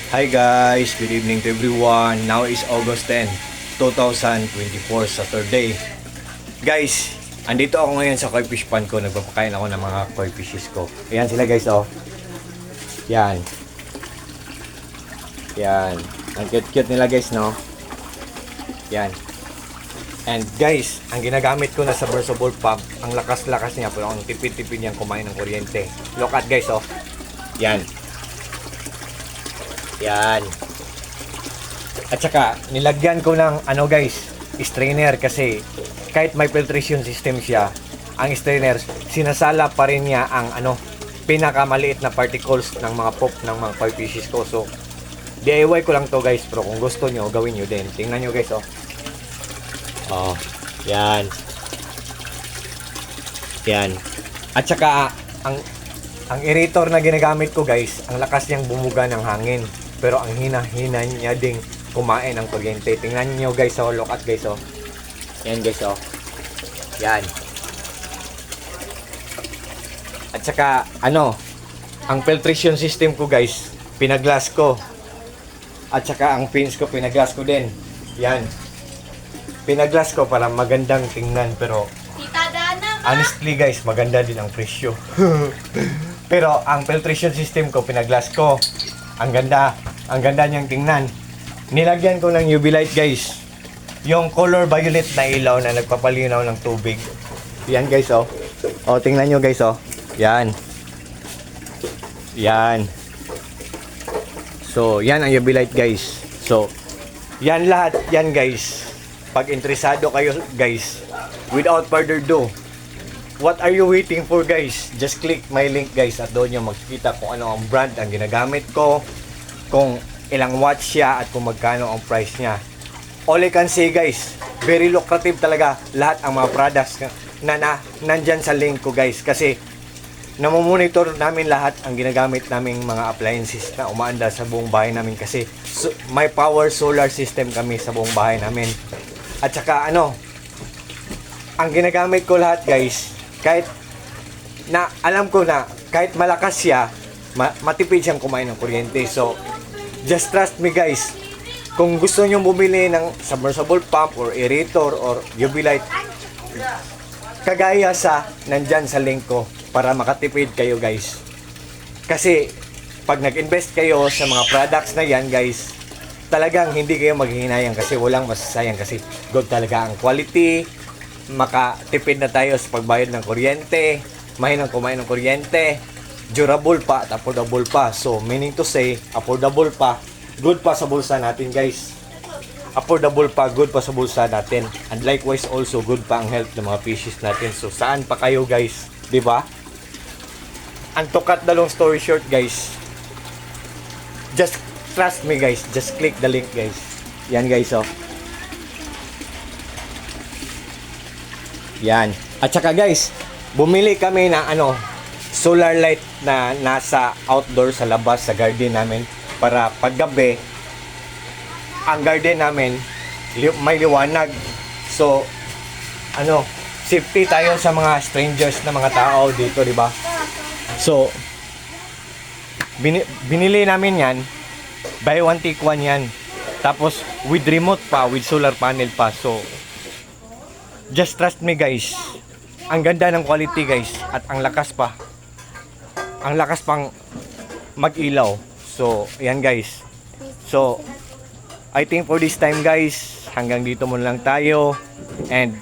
Hi guys, good evening to everyone. Now is August 10, 2024, Saturday. Guys, andito ako ngayon sa koi fish pond ko. Nagpapakain ako ng mga koi fishes ko. Ayan sila guys, oh. Yan. Yan. Ang cute-cute nila guys, no? Yan. And guys, ang ginagamit ko na submersible pump, ang lakas-lakas niya, pero ang tipid-tipid niyang kumain ng kuryente. Look at guys, oh. Yan. Yan. At saka, nilagyan ko ng guys, strainer kasi kahit may filtration system siya, ang strainer, sinasala pa rin niya ang pinakamaliit na particles ng mga pop ng mga koi fishes ko. So, DIY ko lang to guys, pero kung gusto nyo, gawin nyo din. Tingnan nyo guys, oh. Oh, yan. Yan. At saka, ang aerator na ginagamit ko guys, ang lakas niyang bumuga ng hangin. Pero ang hina-hina niya ding kumain ng kuryente. Tingnan niyo guys, oh, look at guys, oh. Yan guys, oh. Yan. At saka, ang filtration system ko guys, pinaglas ko. At saka ang fins ko, pinaglas ko din. Yan. Pinaglas ko para magandang tingnan, pero honestly guys, maganda din ang presyo. Pero ang filtration system ko, pinaglas ko. Ang ganda niyang tingnan. Nilagyan ko ng UV light guys. Yung color violet na ilaw na nagpapalinaw ng tubig. Yan guys, oh. Oh, tingnan niyo guys, oh. Yan. Yan. So, yan ang UV light guys. So, yan lahat, yan guys. Pag interesado kayo guys, without further ado, what are you waiting for guys? Just click my link guys at doon nyo makikita kung ano ang brand ang ginagamit ko, kung ilang watts siya at kung magkano ang price niya. All I can say guys, very lucrative talaga lahat ang mga products na nandyan sa link ko guys, kasi namomonitor namin lahat ang ginagamit naming mga appliances na umaanda sa buong bahay namin, kasi may power solar system kami sa buong bahay namin. At saka ang ginagamit ko lahat guys, kahit na alam ko na kahit malakas siya, matipid siyang kumain ng kuryente. So, just trust me guys. Kung gusto nyo bumili ng submersible pump or aerator or UV light, kagaya sa nandyan sa link ko, para makatipid kayo guys. Kasi, pag nag-invest kayo sa mga products na yan guys, talagang hindi kayo maghihinayang, kasi walang masasayang, kasi good talaga ang quality. Makatipid na tayo sa pagbayad ng kuryente, mahinang kumain ng kuryente, durable pa at affordable pa. So meaning to say, affordable pa, good pa sa bulsa natin guys. Affordable pa, good pa sa bulsa natin. And likewise also, good pa ang health ng mga fishes natin. So saan pa kayo guys, di ba? And to cut the long story short guys, just trust me guys, just click the link guys. Yan guys, oh. Yan. At saka guys, bumili kami ng solar light na nasa outdoor sa labas sa garden namin, para paggabi ang garden namin may liwanag. So safety tayo sa mga strangers na mga tao dito, di ba? So binili namin yan, buy one take one yan, tapos with remote pa, with solar panel pa. So just trust me guys, ang ganda ng quality guys, at ang lakas pang mag-ilaw. So ayan guys. So I think for this time guys, hanggang dito muna lang tayo. And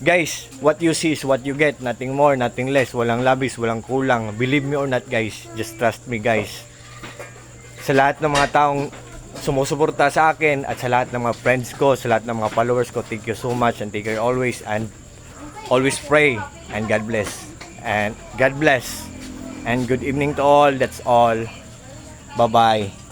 guys, what you see is what you get, nothing more, nothing less. Walang labis, walang kulang. Believe me or not guys, just trust me guys. Sa lahat ng mga taong sumusuporta sa akin, at sa lahat ng mga friends ko, sa lahat ng mga followers ko, thank you so much, and take care always, and always pray, and God bless. And God bless. And good evening to all. That's all. Bye-bye.